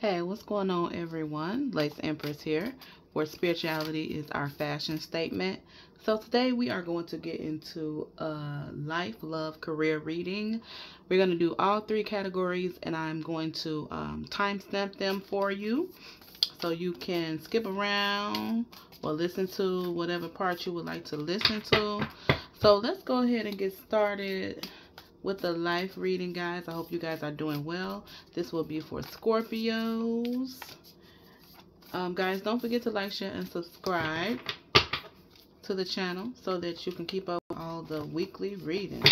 Hey, what's going on, everyone? Lace Empress here, where spirituality is our fashion statement. So today we are going to get into life, love, career reading. We're going to do all three categories, and I'm going to timestamp them for you so you can skip around or listen to whatever part you would like to listen to. So let's go ahead and get started with the life reading, guys. I hope you guys are doing well. This will be for Scorpios. Guys, don't forget to like, share, and subscribe to the channel so that you can keep up with all the weekly readings.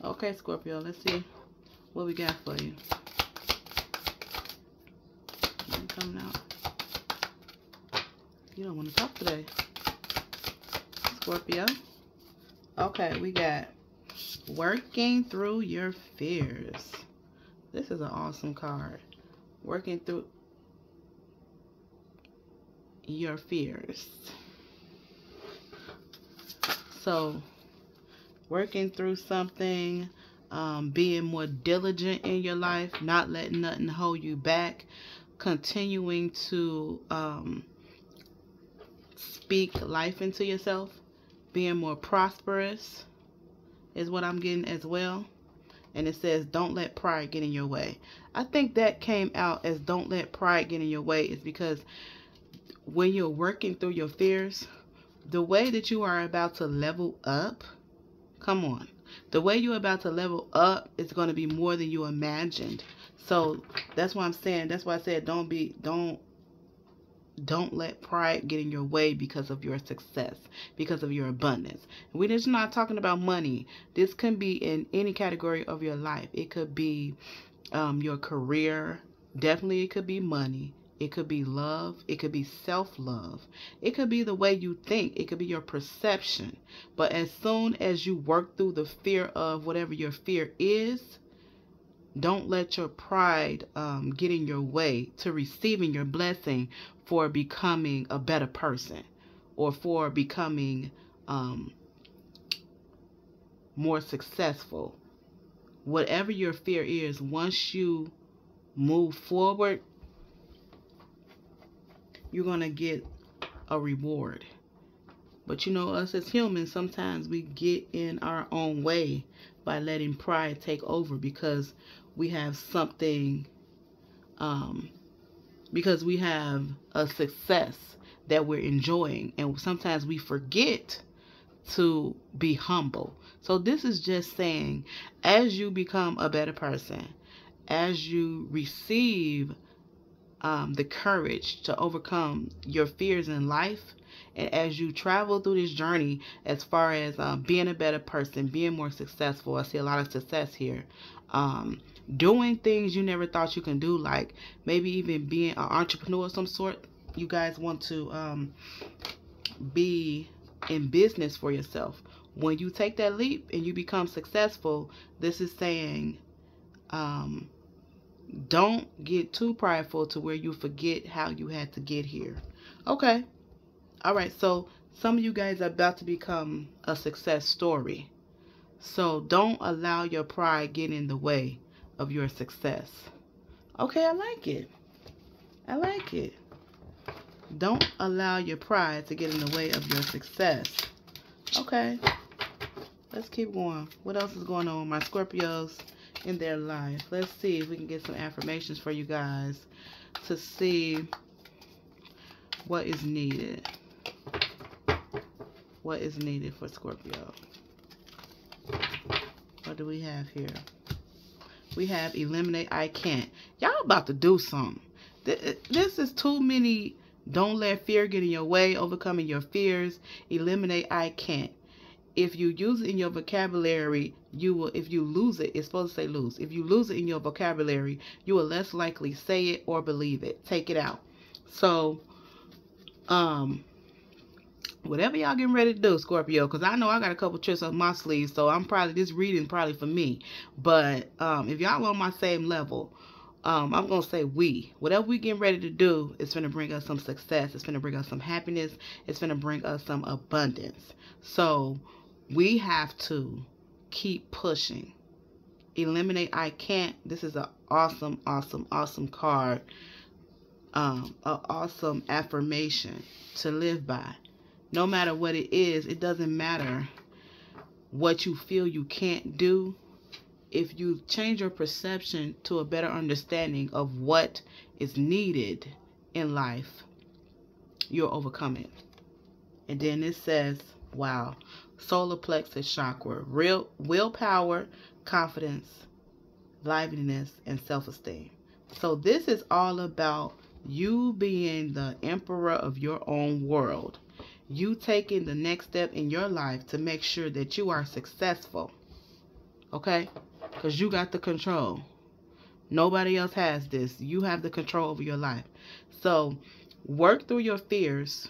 Okay, Scorpio, let's see what we got for you. Coming out. You don't want to talk today, Scorpio. Okay, we got working through your fears. This is an awesome card. Working through your fears. So, working through something, being more diligent in your life, not letting nothing hold you back, continuing to speak life into yourself, being more prosperous is what I'm getting as well. And it says, don't let pride get in your way. I think that came out as don't let pride get in your way is because when you're working through your fears, the way that you are about to level up, come on, the way you're about to level up is going to be more than you imagined. So that's why I'm saying, that's why I said don't let pride get in your way because of your success, because of your abundance. We're just not talking about money. This can be in any category of your life. It could be your career. Definitely it could be money. It could be love. It could be self-love. It could be the way you think. It could be your perception. But as soon as you work through the fear of whatever your fear is, don't let your pride get in your way to receiving your blessing for becoming a better person or for becoming more successful. Whatever your fear is, once you move forward, you're going to get a reward. But you know, us as humans, sometimes we get in our own way by letting pride take over because we have something, because we have a success that we're enjoying. And sometimes we forget to be humble. So this is just saying, as you become a better person, as you receive the courage to overcome your fears in life, and as you travel through this journey as far as being a better person, being more successful, I see a lot of success here, doing things you never thought you can do, like maybe even being an entrepreneur of some sort. You guys want to be in business for yourself. When you take that leap and you become successful, this is saying don't get too prideful to where you forget how you had to get here. Okay. All right. So some of you guys are about to become a success story. So don't allow your pride get in the way of your success. Okay. I like it. I like it. Don't allow your pride to get in the way of your success. Okay. Let's keep going. What else is going on with my Scorpios in their life? Let's see if we can get some affirmations for you guys to see what is needed. What is needed for Scorpio? What do we have here? We have eliminate I can't. Y'all about to do something. This is too many. Don't let fear get in your way. Overcoming your fears. Eliminate I can't. If you use it in your vocabulary, you will, if you lose it, it's supposed to say lose. If you lose it in your vocabulary, you will less likely say it or believe it. Take it out. So, whatever y'all getting ready to do, Scorpio, because I know I got a couple tricks up my sleeve, so I'm probably, this reading probably for me. But if y'all on my same level, I'm going to say whatever we getting ready to do is going to bring us some success. It's going to bring us some happiness. It's going to bring us some abundance. So we have to keep pushing. Eliminate I can't. This is an awesome, awesome, awesome card an awesome affirmation to live by. No matter what it is, it doesn't matter what you feel you can't do. If you change your perception to a better understanding of what is needed in life, you'll overcome it. And then it says, wow, solar plexus chakra, real willpower, confidence, liveliness, and self-esteem. So this is all about you being the emperor of your own world. You taking the next step in your life to make sure that you are successful. Okay? Because you got the control. Nobody else has this. You have the control over your life. So work through your fears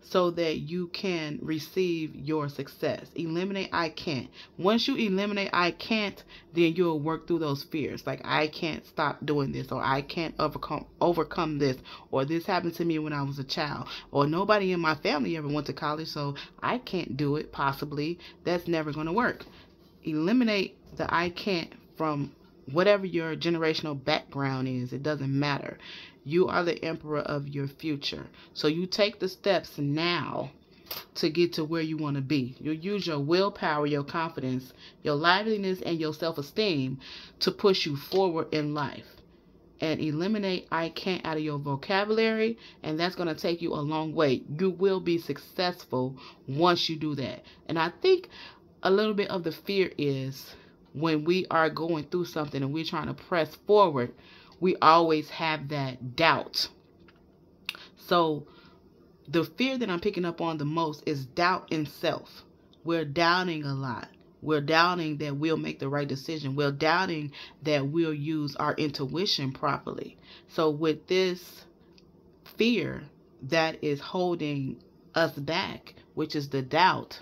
so that you can receive your success. Eliminate I can't. Once you eliminate I can't, then you'll work through those fears. Like, I can't stop doing this, or I can't overcome this, or this happened to me when I was a child, or nobody in my family ever went to college, so I can't do it, possibly. That's never going to work. Eliminate the I can't from whatever your generational background is. It doesn't matter. You are the emperor of your future. So you take the steps now to get to where you want to be. You use your willpower, your confidence, your liveliness, and your self-esteem to push you forward in life. And eliminate I can't out of your vocabulary, and that's going to take you a long way. You will be successful once you do that. And I think a little bit of the fear is when we are going through something and we're trying to press forward, we always have that doubt. So the fear that I'm picking up on the most is doubt in self. We're doubting a lot. We're doubting that we'll make the right decision. We're doubting that we'll use our intuition properly. So with this fear that is holding us back, which is the doubt,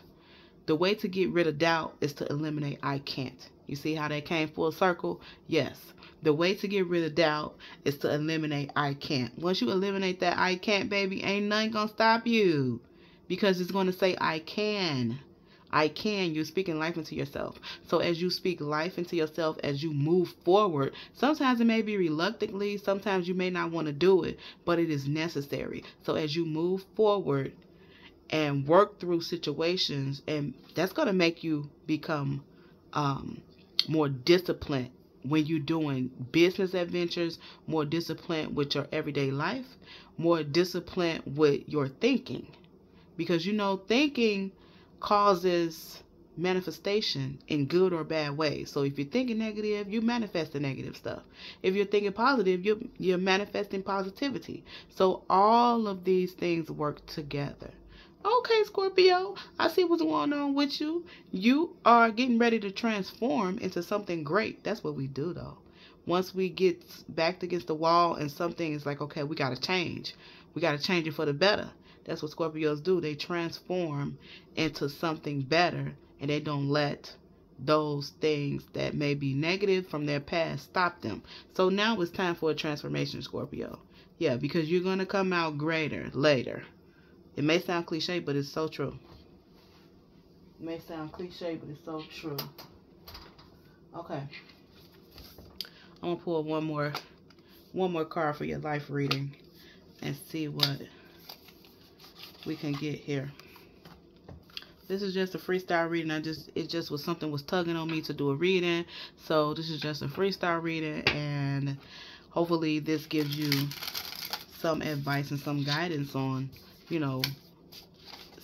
the way to get rid of doubt is to eliminate I can't. You see how that came full circle? Yes. The way to get rid of doubt is to eliminate I can't. Once you eliminate that I can't, baby, ain't nothing going to stop you. Because it's going to say I can. I can. You're speaking life into yourself. So as you speak life into yourself, as you move forward, sometimes it may be reluctantly, sometimes you may not want to do it, but it is necessary. So as you move forward and work through situations, and that's going to make you become more disciplined when you're doing business adventures, more disciplined with your everyday life, more disciplined with your thinking. Because you know, thinking causes manifestation in good or bad ways. So if you're thinking negative, you manifest the negative stuff. If you're thinking positive, you're manifesting positivity. So all of these things work together. Okay, Scorpio, I see what's going on with you. You are getting ready to transform into something great. That's what we do, though. Once we get backed against the wall and something is like, okay, we got to change. We got to change it for the better. That's what Scorpios do. They transform into something better, and they don't let those things that may be negative from their past stop them. So now it's time for a transformation, Scorpio. Yeah, because you're going to come out greater later. It may sound cliche, but it's so true. It may sound cliche, but it's so true. Okay. I'm going to pull one more card for your life reading and see what we can get here. This is just a freestyle reading. It just was something was tugging on me to do a reading. So this is just a freestyle reading, and hopefully this gives you some advice and some guidance on, you know,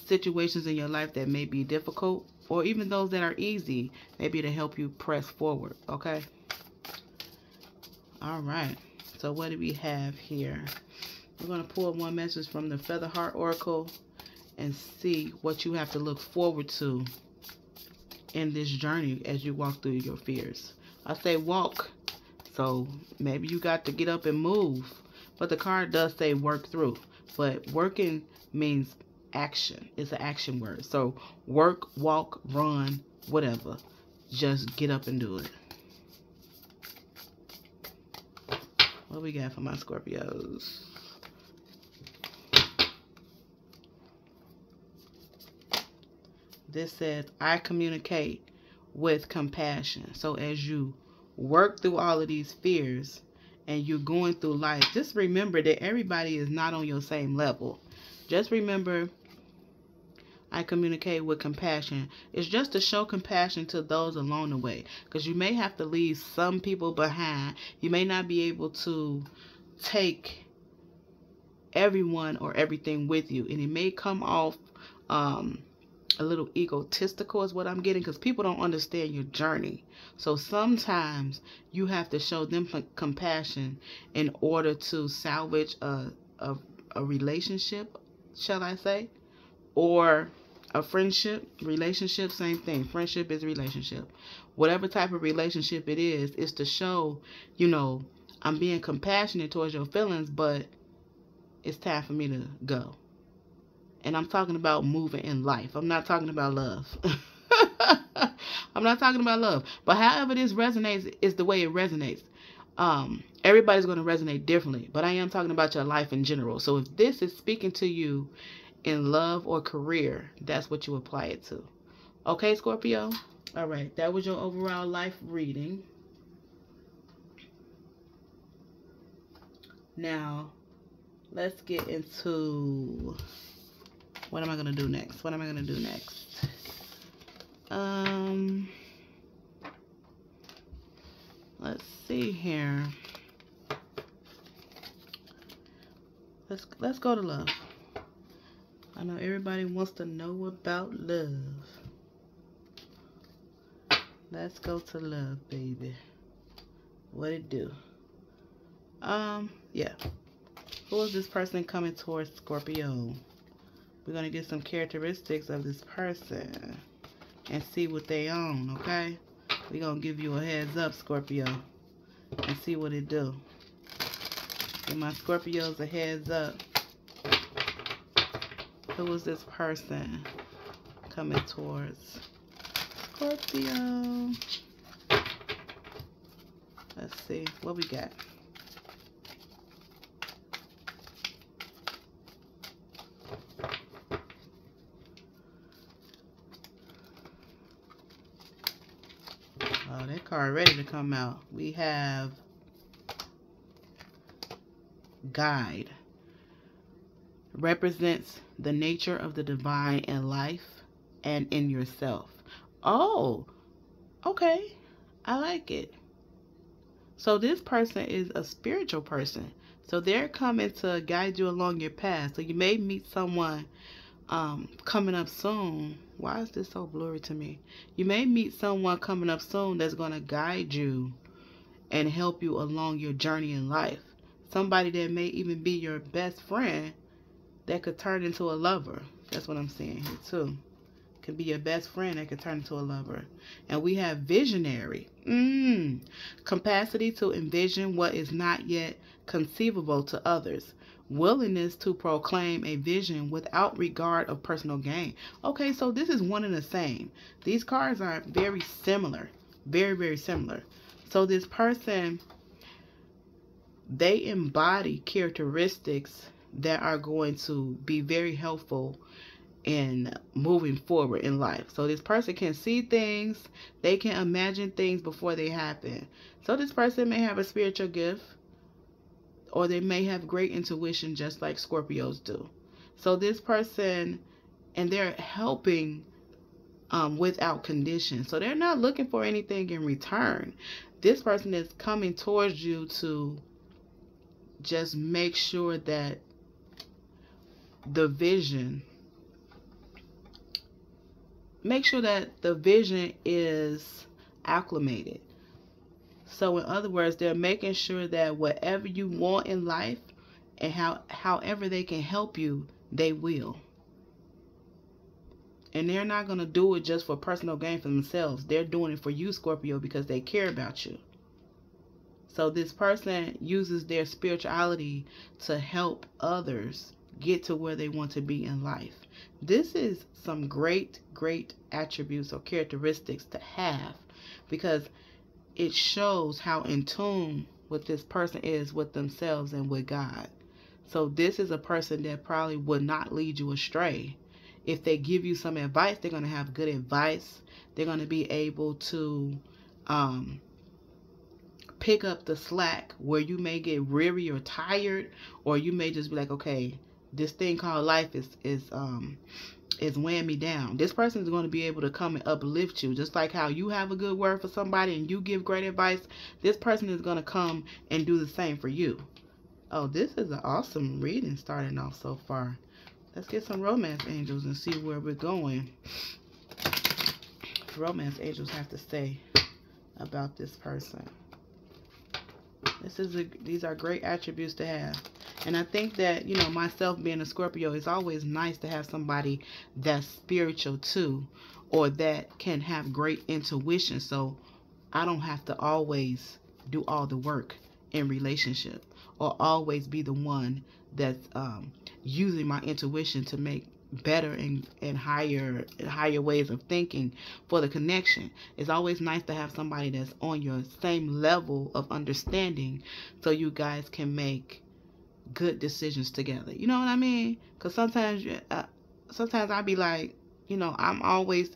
situations in your life that may be difficult, or even those that are easy, maybe to help you press forward. Okay. All right. So what do we have here? We're going to pull one message from the Feather Heart Oracle and see what you have to look forward to in this journey as you walk through your fears. I say walk, so maybe you got to get up and move. But the card does say work through. But working means action. It's an action word. So work, walk, run, whatever. Just get up and do it. What we got for my Scorpios? This says, I communicate with compassion. So as you work through all of these fears and you're going through life, just remember that everybody is not on your same level. Just remember, I communicate with compassion. It's just to show compassion to those along the way, because you may have to leave some people behind. You may not be able to take everyone or everything with you, and it may come off a little egotistical is what I'm getting, because people don't understand your journey. So sometimes you have to show them compassion in order to salvage a relationship, shall I say, or a friendship. Relationship, same thing. Friendship is relationship. Whatever type of relationship it is to show, you know, I'm being compassionate towards your feelings, but it's time for me to go. And I'm talking about moving in life. I'm not talking about love. I'm not talking about love. But however this resonates is the way it resonates. Everybody's going to resonate differently. But I am talking about your life in general. So if this is speaking to you in love or career, that's what you apply it to. Okay, Scorpio? All right. That was your overall life reading. Now, let's get into... what am I going to do next? What am I going to do next? Let's see here. Let's go to love. I know everybody wants to know about love. Let's go to love, baby. What it do? Yeah. Who is this person coming towards Scorpio? We're going to get some characteristics of this person and see what they own, okay? We're going to give you a heads up, Scorpio, and see what it do. Give my Scorpios a heads up. Who is this person coming towards Scorpio? Let's see what we got. Oh, that card ready to come out. We have Guide. Represents the nature of the divine in life and in yourself. Oh, okay. I like it. So this person is a spiritual person. So they're coming to guide you along your path. So you may meet someone coming up soon. Why is this so blurry to me? You may meet someone coming up soon that's going to guide you and help you along your journey in life. Somebody that may even be your best friend that could turn into a lover. That's what I'm seeing here too. Could be your best friend that could turn into a lover. And we have visionary. Capacity to envision what is not yet conceivable to others. Willingness to proclaim a vision without regard of personal gain. Okay, so this is one and the same. These cards are very similar. Very, very similar. So this person, they embody characteristics that are going to be very helpful in moving forward in life. So this person can see things, they can imagine things before they happen. So this person may have a spiritual gift, or they may have great intuition just like Scorpios do. So this person, and they're helping without condition. So they're not looking for anything in return. This person is coming towards you to just make sure that the vision, is acclimated. So in other words, they're making sure that whatever you want in life and however they can help you, they will. And they're not going to do it just for personal gain for themselves. They're doing it for you, Scorpio, because they care about you. So this person uses their spirituality to help others get to where they want to be in life. This is some great, great attributes or characteristics to have, because it shows how in tune with this person is with themselves and with God. So this is a person that probably would not lead you astray. If they give you some advice, they're going to have good advice. They're going to be able to pick up the slack where you may get weary or tired, or you may just be like, okay, this thing called life is weighing me down. This person is going to be able to come and uplift you. Just like how you have a good word for somebody and you give great advice, this person is going to come and do the same for you. Oh, this is an awesome reading starting off so far. Let's get some romance angels and see where we're going. Romance angels have to say about this person. These are great attributes to have. And I think that, you know, myself being a Scorpio, it's always nice to have somebody that's spiritual too, or that can have great intuition, so I don't have to always do all the work in relationship, or always be the one that's using my intuition to make better and higher ways of thinking for the connection. It's always nice to have somebody that's on your same level of understanding, so you guys can make good decisions together. You know what I mean? Because sometimes I be like, you know, I always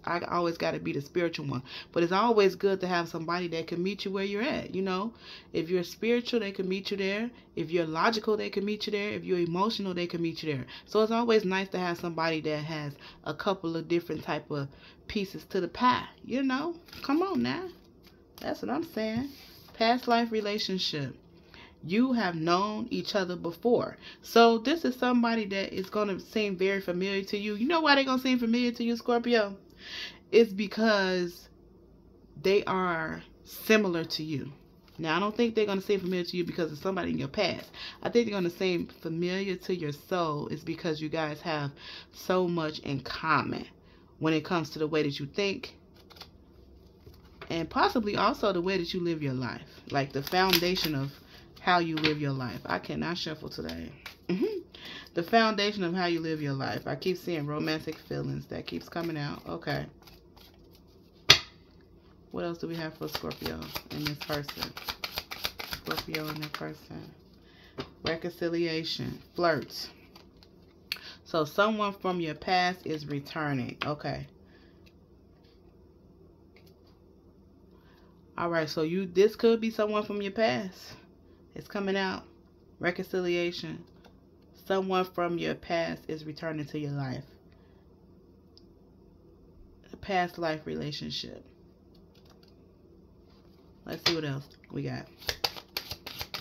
got to be the spiritual one. But it's always good to have somebody that can meet you where you're at. You know, if you're spiritual, they can meet you there. If you're logical, they can meet you there. If you're emotional, they can meet you there. So it's always nice to have somebody that has a couple of different type of pieces to the pie. You know, come on now. That's what I'm saying. Past life relationship. You have known each other before. So this is somebody that is going to seem very familiar to you. You know why they're going to seem familiar to you, Scorpio? It's because they are similar to you. Now, I don't think they're going to seem familiar to you because of somebody in your past. I think they're going to seem familiar to your soul is because you guys have so much in common when it comes to the way that you think, and possibly also the way that you live your life. Like the foundation of how you live your life. I cannot shuffle today. The foundation of how you live your life. I keep seeing romantic feelings. That keeps coming out. Okay. What else do we have for Scorpio in this person? Scorpio in this person. Reconciliation. Flirts. So someone from your past is returning. Okay. Alright, so this could be someone from your past. It's coming out. Reconciliation. Someone from your past is returning to your life. A past life relationship. Let's see what else we got.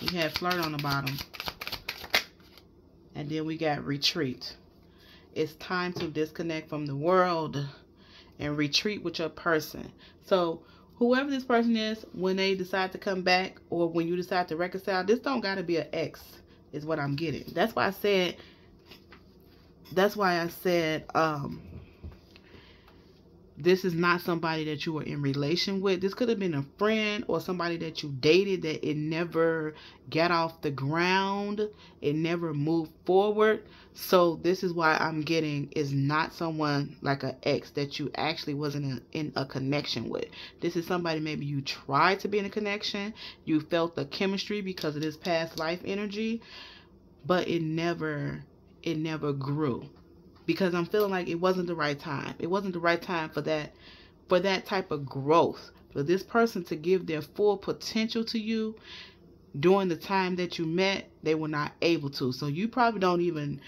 We have flirt on the bottom. And then we got retreat. It's time to disconnect from the world and retreat with your person. So whoever this person is, when they decide to come back or when you decide to reconcile, this don't got to be an ex, is what I'm getting. That's why I said, this is not somebody that you were in relation with. This could have been a friend or somebody that you dated that it never got off the ground. It never moved forward. So this is why I'm getting is not someone like an ex that you actually wasn't in a connection with. This is somebody maybe you tried to be in a connection. You felt the chemistry because of this past life energy, but it never grew. Because I'm feeling like it wasn't the right time. It wasn't the right time for that type of growth. For this person to give their full potential to you during the time that you met, they were not able to. So you probably don't even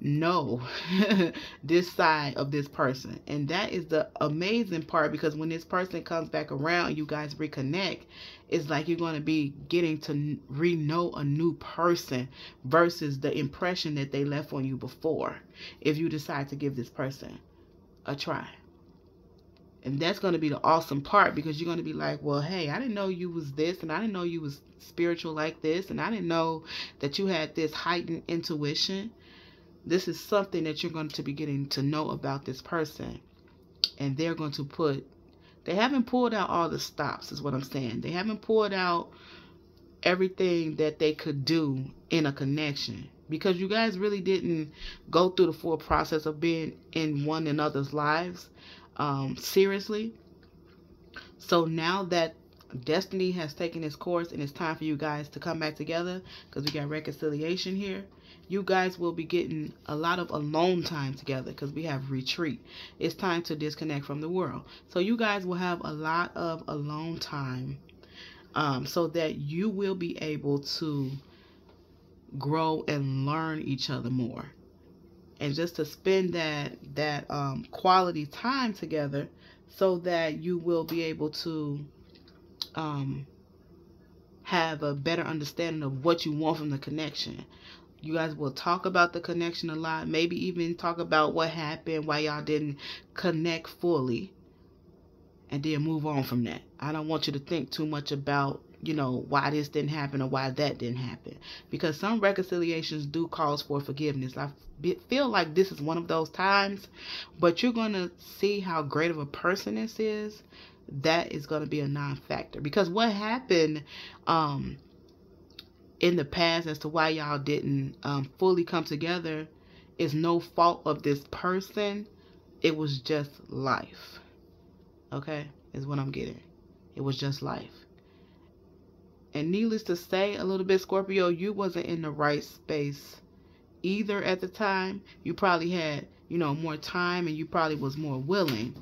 know this side of this person. And that is the amazing part, because when this person comes back around, you guys reconnect, it's like you're going to be getting to re-know a new person versus the impression that they left on you before, if you decide to give this person a try. And that's going to be the awesome part, because you're going to be like, well, hey, I didn't know you was this, and I didn't know you was spiritual like this, and I didn't know that you had this heightened intuition. This is something that you're going to be getting to know about this person. And they're going to they haven't pulled out all the stops, is what I'm saying. They haven't pulled out everything that they could do in a connection, because you guys really didn't go through the full process of being in one another's lives seriously. So now that destiny has taken its course and it's time for you guys to come back together, because we got reconciliation here, you guys will be getting a lot of alone time together, because we have retreat. It's time to disconnect from the world. So you guys will have a lot of alone time so that you will be able to grow and learn each other more, and just to spend that quality time together, so that you will be able to have a better understanding of what you want from the connection. You guys will talk about the connection a lot, maybe even talk about what happened, why y'all didn't connect fully, and then move on from that. I don't want you to think too much about, why this didn't happen or why that didn't happen, because some reconciliations do cause for forgiveness. I feel like this is one of those times, but you're going to see how great of a person this is. That is going to be a non-factor, because what happened in the past as to why y'all didn't fully come together is no fault of this person. It was just life. Okay, is what I'm getting. It was just life. And needless to say, a little bit, Scorpio, you wasn't in the right space either at the time. You probably had, more time, and you probably was more willing.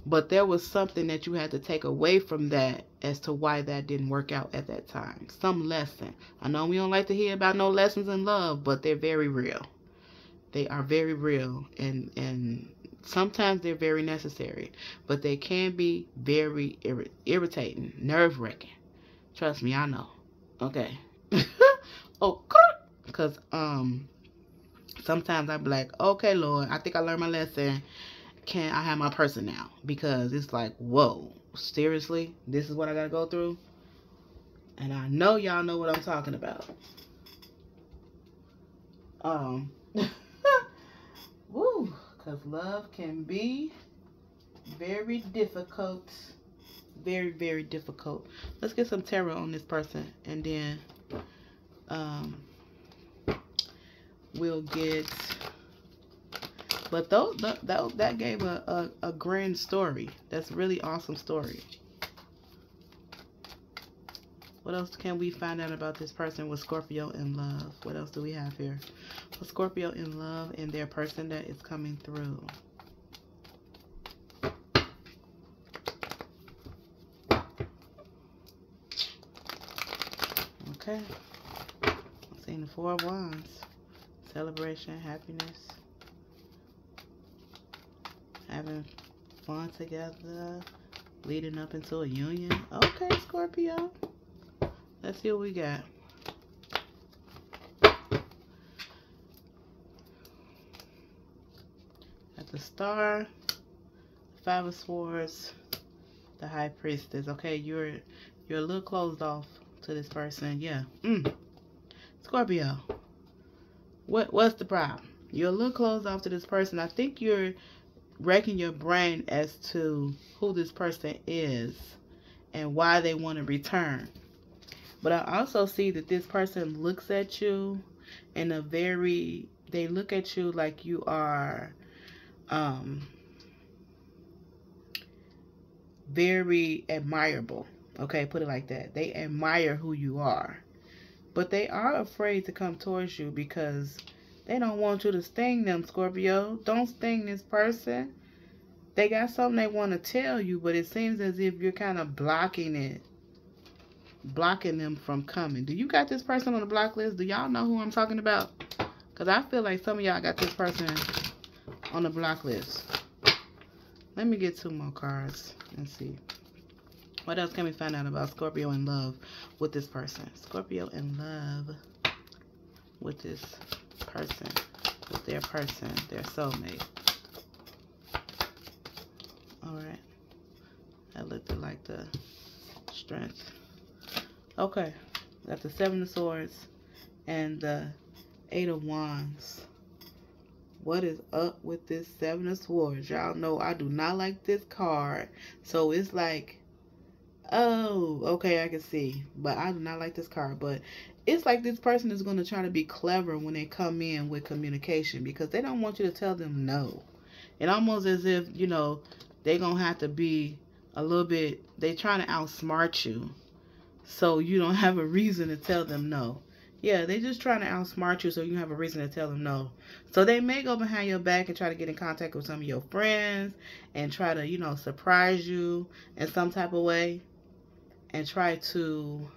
But there was something that you had to take away from that as to why that didn't work out at that time. Some lesson. I know we don't like to hear about no lessons in love, but they're very real. They are very real, and sometimes they're very necessary, but they can be very irritating, nerve-wracking. Trust me, I know. Okay. Because sometimes I be like, okay, Lord, I think I learned my lesson. Can I have my person now? Because it's like, whoa, seriously? This is what I got to go through? And I know y'all know what I'm talking about. Woo, because love can be very difficult. Very, very difficult. Let's get some tarot on this person, and then we'll get... But that gave a grand story. That's a really awesome story. What else can we find out about this person with Scorpio in love? What else do we have here? With Scorpio in love and their person that is coming through. Okay. I'm seeing the Four of Wands. Celebration, happiness. Having fun together, leading up into a union. Okay, Scorpio. Let's see what we got. At the Star, Five of Swords, the High Priestess. Okay, you're a little closed off to this person. Yeah. Scorpio. What's the problem? You're a little closed off to this person. I think you're wrecking your brain as to who this person is and why they want to return. But I also see that this person looks at you in a very... They look at you like you are very admirable. Okay, put it like that. They admire who you are. But they are afraid to come towards you because they don't want you to sting them, Scorpio. Don't sting this person. They got something they want to tell you, but it seems as if you're kind of blocking it. Blocking them from coming. Do you got this person on the block list? Do y'all know who I'm talking about? Because I feel like some of y'all got this person on the block list. Let me get 2 more cards and see. What else can we find out about Scorpio in love with this person? Scorpio in love with this person, with their person, their soulmate. Alright. That looked like the Strength. Okay. Got the 7 of Swords and the 8 of Wands. What is up with this 7 of Swords? Y'all know I do not like this card. So it's like, oh, okay, I can see. But I do not like this card. But it's like this person is going to try to be clever when they come in with communication, because they don't want you to tell them no. And almost as if, you know, they're going to have to be a little bit, they're trying to outsmart you. So you don't have a reason to tell them no. Yeah, they're just trying to outsmart you so you have a reason to tell them no. So they may go behind your back and try to get in contact with some of your friends and try to, you know, surprise you in some type of way. and try to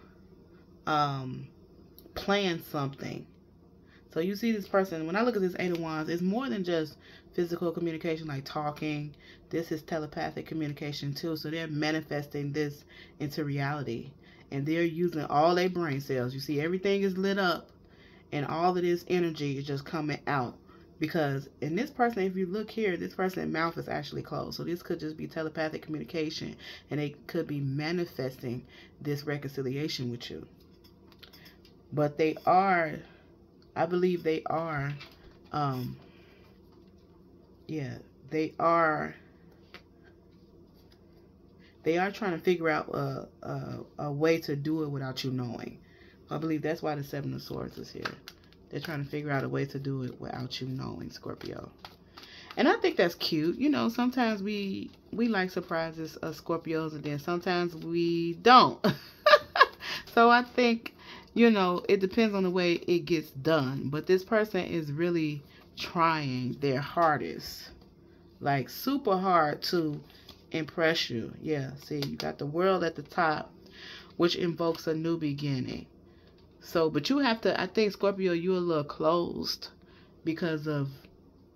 plan something. So you see this person, when I look at this Eight of Wands, it's more than just physical communication like talking. This is telepathic communication too. So they're manifesting this into reality. And they're using all their brain cells. You see everything is lit up and all of this energy is just coming out. Because in this person, if you look here, this person's mouth is actually closed. So this could just be telepathic communication. And they could be manifesting this reconciliation with you. But they are, I believe they are, they are trying to figure out a way to do it without you knowing. I believe that's why the Seven of Swords is here. They're trying to figure out a way to do it without you knowing, Scorpio. And I think that's cute. You know, sometimes we like surprises of Scorpios, and then sometimes we don't. So I think, you know, it depends on the way it gets done. But this person is really trying their hardest. Like, super hard to impress you. Yeah, see, you got the World at the top, which invokes a new beginning. So, but you have to, I think, Scorpio, you're a little closed because of,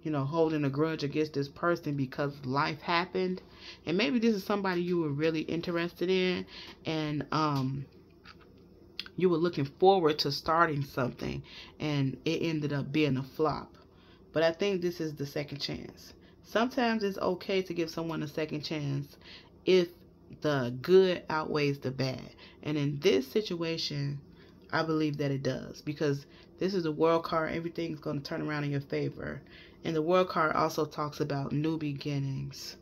you know, holding a grudge against this person because life happened. And maybe this is somebody you were really interested in, and you were looking forward to starting something, and it ended up being a flop. But I think this is the second chance. Sometimes it's okay to give someone a second chance if the good outweighs the bad. And in this situation, I believe that it does, because this is the World card. Everything's going to turn around in your favor. And the World card also talks about new beginnings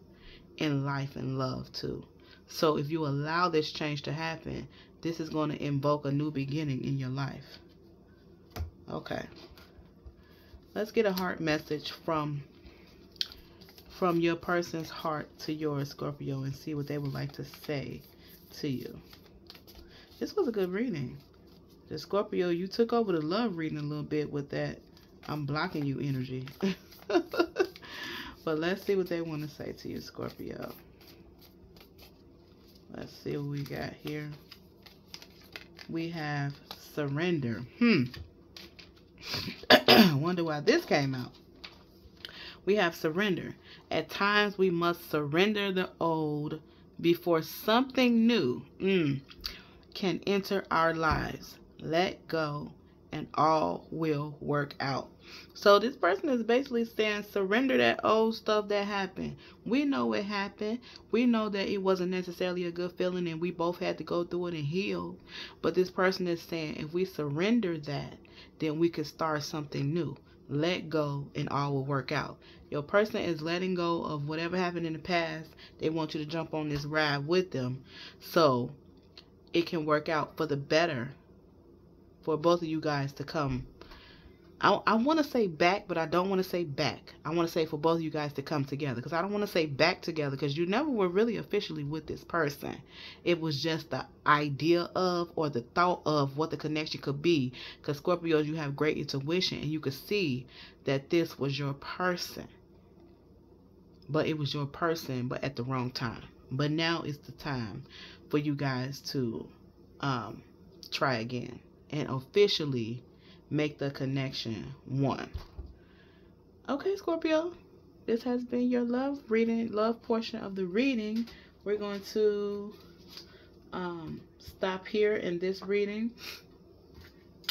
in life and love too. So if you allow this change to happen, this is going to invoke a new beginning in your life. Okay. Let's get a heart message from your person's heart to yours, Scorpio, and see what they would like to say to you. This was a good reading. The Scorpio, you took over the love reading a little bit with that I'm blocking you energy. But let's see what they want to say to you, Scorpio. Let's see what we got here. We have surrender. Wonder why this came out. We have surrender. At times we must surrender the old before something new can enter our lives. Let go and all will work out. So this person is basically saying surrender that old stuff that happened. We know it happened. We know that it wasn't necessarily a good feeling and we both had to go through it and heal. But this person is saying if we surrender that, then we could start something new. Let go and all will work out. Your person is letting go of whatever happened in the past. They want you to jump on this ride with them so it can work out for the better for both of you guys to come. I want to say back, but I don't want to say back. I want to say for both of you guys to come together, because I don't want to say back together, because you never were really officially with this person. It was just the idea of, or the thought of what the connection could be, because Scorpios, you have great intuition and you could see that this was your person. But it was your person, but at the wrong time. But now is the time for you guys to try again and officially make the connection one. Okay, Scorpio, this has been your love reading, love portion of the reading. We're going to stop here in this reading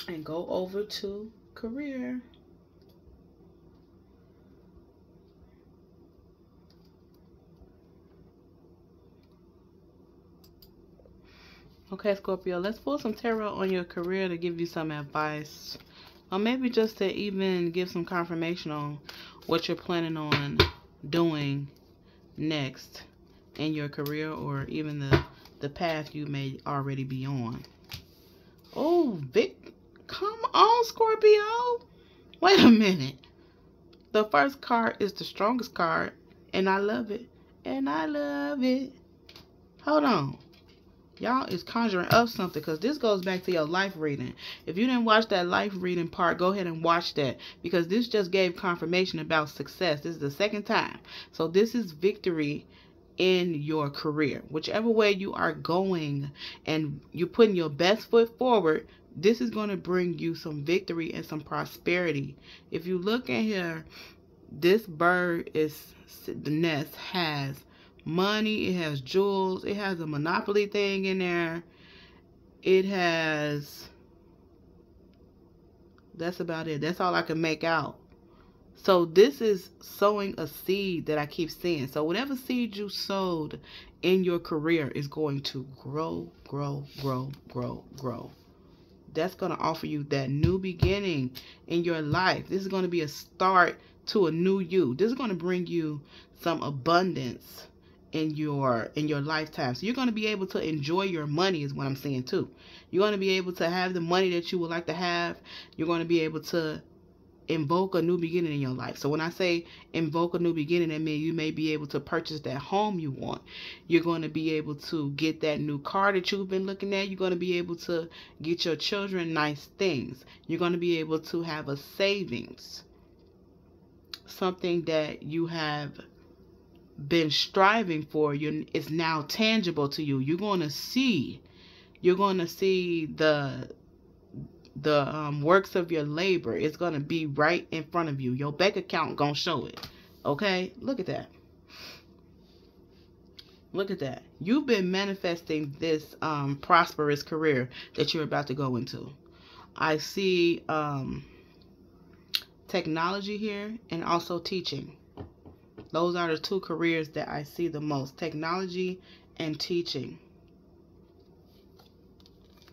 and go over to career. Okay, Scorpio, let's pull some tarot on your career to give you some advice. Or maybe just to even give some confirmation on what you're planning on doing next in your career, or even the path you may already be on. Oh, Vic, come on, Scorpio. Wait a minute. The first card is the strongest card, and I love it. And I love it. Hold on. Y'all is conjuring up something, because this goes back to your life reading. If you didn't watch that life reading part, go ahead and watch that, because this just gave confirmation about success. This is the second time. So this is victory in your career. Whichever way you are going and you're putting your best foot forward, this is going to bring you some victory and some prosperity. If you look in here, this bird is, the nest has money, it has jewels, it has a Monopoly thing in there, it has, that's about it. That's all I can make out. So this is sowing a seed that I keep seeing. So whatever seed you sowed in your career is going to grow, grow, grow, grow, grow. That's going to offer you that new beginning in your life. This is going to be a start to a new you. This is going to bring you some abundance in your lifetime. So you're going to be able to enjoy your money is what I'm saying too. You're going to be able to have the money that you would like to have. You're going to be able to invoke a new beginning in your life. So when I say invoke a new beginning, that means you may be able to purchase that home you want. You're going to be able to get that new car that you've been looking at. You're going to be able to get your children nice things. You're going to be able to have a savings. Something that you have been striving for is now tangible to you. You're going to see the works of your labor. It's going to be right in front of you. Your bank account going to show it. Okay? Look at that. Look at that. You've been manifesting this prosperous career that you're about to go into. I see technology here and also teaching. Those are the two careers that I see the most. Technology and teaching.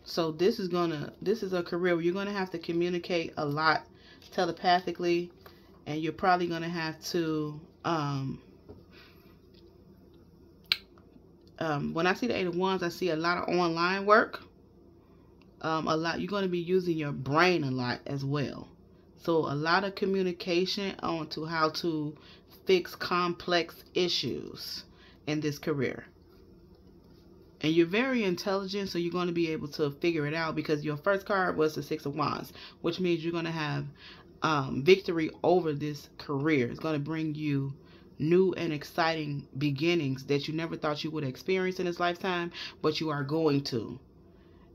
So this is a career where you're going to have to communicate a lot telepathically, and you're probably going to have to, when I see the 8 of Wands, I see a lot of online work. You're going to be using your brain a lot as well. So a lot of communication on to how to fix complex issues in this career. And you're very intelligent, so you're going to be able to figure it out, because your first card was the 6 of Wands, which means you're going to have victory over this career. It's going to bring you new and exciting beginnings that you never thought you would experience in this lifetime, but you are going to.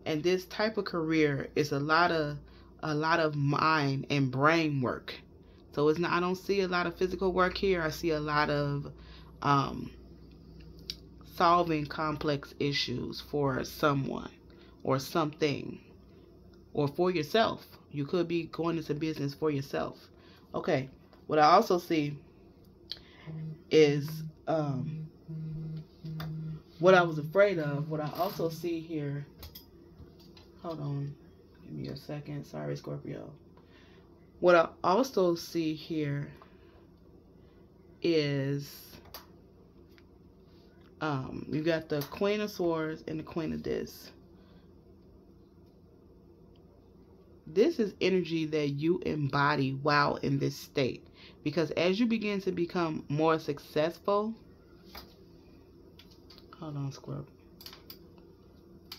And this type of career is a lot of mind and brain work. So it's not, I don't see a lot of physical work here. I see a lot of solving complex issues for someone or something, or for yourself. You could be going into business for yourself. Okay, what I also see is what I was afraid of. What I also see here, hold on, give me a second, sorry Scorpio. What I also see here is you got the Queen of Swords and the Queen of Discs. This is energy that you embody while in this state. Because as you begin to become more successful, hold on, Scorpio.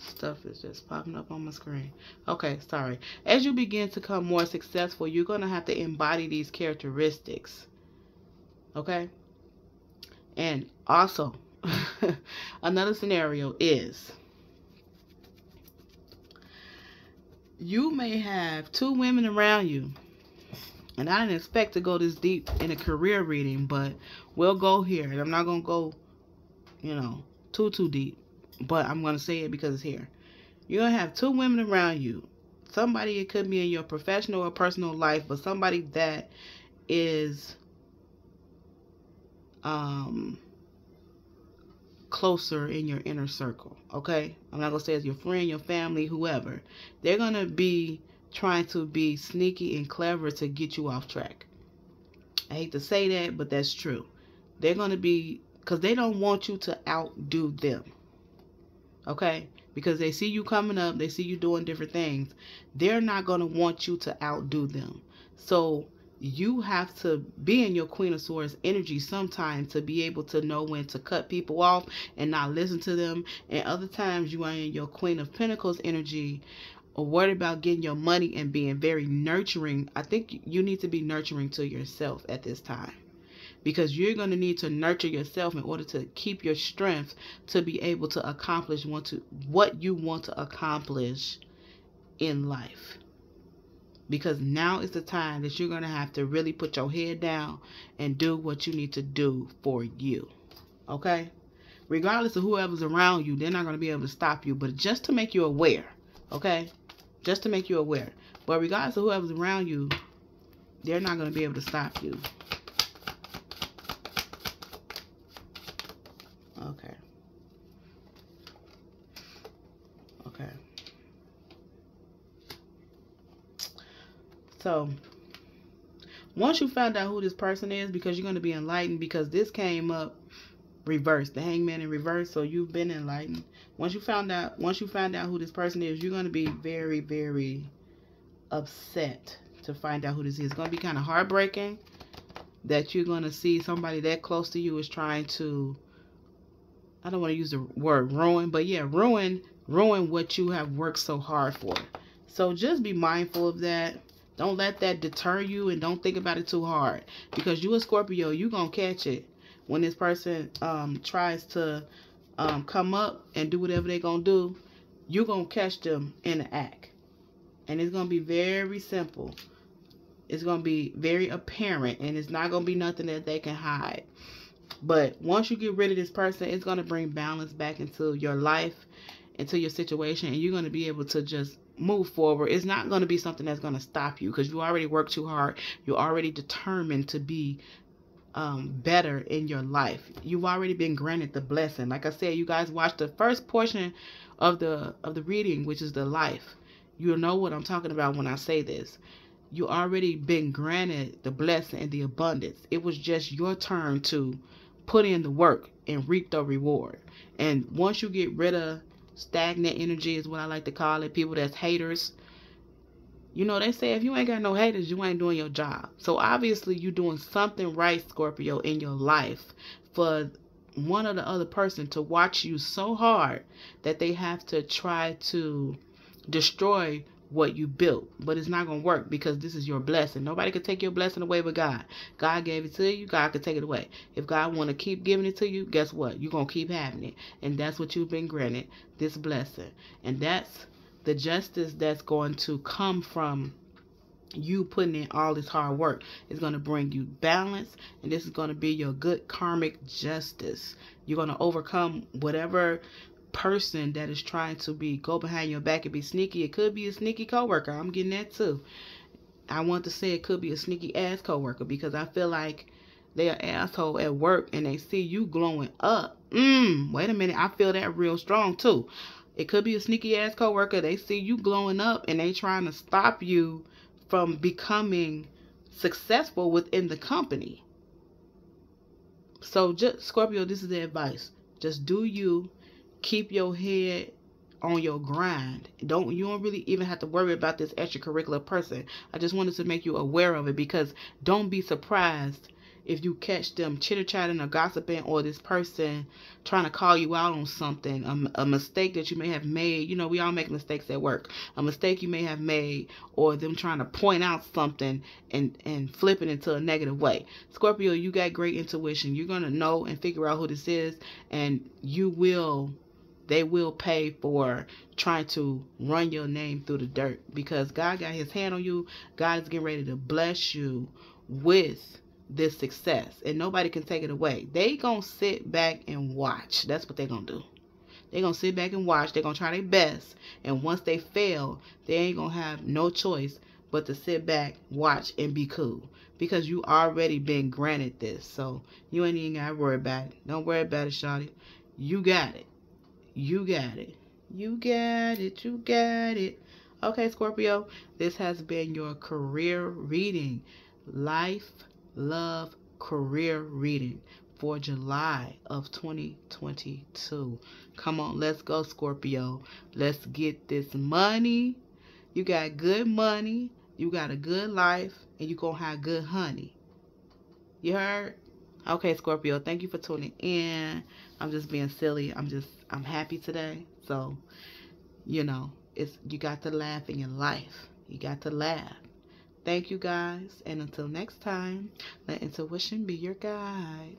Stuff is just popping up on my screen. Okay, sorry. As you begin to become more successful, you're going to have to embody these characteristics. Okay? And also, another scenario is you may have 2 women around you. And I didn't expect to go this deep in a career reading, but we'll go here. And I'm not going to go, too deep. But I'm going to say it because it's here. You're going to have 2 women around you. Somebody, it could be in your professional or personal life, but somebody that is closer in your inner circle. Okay? I'm not going to say it's your friend, your family, whoever. They're going to be trying to be sneaky and clever to get you off track. I hate to say that, but that's true. They're going to be, because they don't want you to outdo them. Okay? Because they see you coming up, they see you doing different things. They're not going to want you to outdo them. So you have to be in your Queen of Swords energy sometimes to be able to know when to cut people off and not listen to them. And other times you are in your Queen of Pentacles energy, or worried about getting your money and being very nurturing. I think you need to be nurturing to yourself at this time. because you're going to need to nurture yourself in order to keep your strength to be able to accomplish what you want to accomplish in life. Because now is the time that you're going to have to really put your head down and do what you need to do for you. Okay? Regardless of whoever's around you, they're not going to be able to stop you, but just to make you aware. Okay? Just to make you aware. But regardless of whoever's around you, they're not going to be able to stop you. Okay. Okay. So, once you found out who this person is, because you're going to be enlightened, because this came up reversed, the hangman in reverse, so you've been enlightened. Once you found out who this person is, you're going to be very, very upset to find out who this is. It's going to be kind of heartbreaking that you're going to see somebody that close to you is trying to, I don't want to use the word ruin, but yeah, ruin what you have worked so hard for. So just be mindful of that. Don't let that deter you, and don't think about it too hard, because you a Scorpio, you're going to catch it when this person tries to come up and do whatever they're going to do. You're going to catch them in the act. And it's going to be very simple. It's going to be very apparent, and it's not going to be nothing that they can hide. But once you get rid of this person, it's going to bring balance back into your life, into your situation, and you're going to be able to just move forward. It's not going to be something that's going to stop you, because you already worked too hard. You're already determined to be better in your life. You've already been granted the blessing. Like I said, you guys watched the first portion of the reading, which is the life. You'll know what I'm talking about when I say this. You already been granted the blessing and the abundance. It was just your turn to put in the work and reap the reward. And once you get rid of stagnant energy, is what I like to call it, people that's haters. You know, they say if you ain't got no haters, you ain't doing your job. So obviously you're doing something right, Scorpio, in your life, for one or the other person to watch you so hard that they have to try to destroy what you built. But it's not going to work, because this is your blessing. Nobody can take your blessing away but God. God gave it to you. God can take it away. If God want to keep giving it to you, guess what? You're going to keep having it. And that's what you've been granted, this blessing. And that's the justice that's going to come from you putting in all this hard work. Is going to bring you balance, and this is going to be your good karmic justice. You're going to overcome whatever person that is trying to go behind your back and be sneaky. It could be a sneaky coworker. I'm getting that too. I want to say it could be a sneaky ass coworker, because I feel like they're an asshole at work and they see you glowing up. Wait a minute. I feel that real strong too. It could be a sneaky ass coworker. They see you glowing up and they trying to stop you from becoming successful within the company. So just, Scorpio, this is the advice. Just do you. Keep your head on your grind. You don't really even have to worry about this extracurricular person. I just wanted to make you aware of it, because don't be surprised if you catch them chitter-chatting or gossiping, or this person trying to call you out on something, a mistake that you may have made. You know, we all make mistakes at work. A mistake you may have made, or them trying to point out something and flip it into a negative way. Scorpio, you got great intuition. You're going to know and figure out who this is, and they will pay for trying to run your name through the dirt, because God got his hand on you. God is getting ready to bless you with this success, and nobody can take it away. They gonna sit back and watch. That's what they gonna do. They gonna sit back and watch. They gonna try their best, and once they fail, they ain't gonna have no choice but to sit back, watch, and be cool, because you already been granted this. So you ain't even gotta worry about it. Don't worry about it, shawty. You got it. You got it. You got it. You got it. Okay, Scorpio, this has been your career reading. Life, love, career reading for July of 2022. Come on, let's go, Scorpio. Let's get this money. You got good money. You got a good life. And you going to have good honey. You heard? Okay, Scorpio, thank you for tuning in. I'm just being silly. I'm happy today. So, you know, you got to laugh in your life. You got to laugh. Thank you guys, and until next time, let intuition be your guide.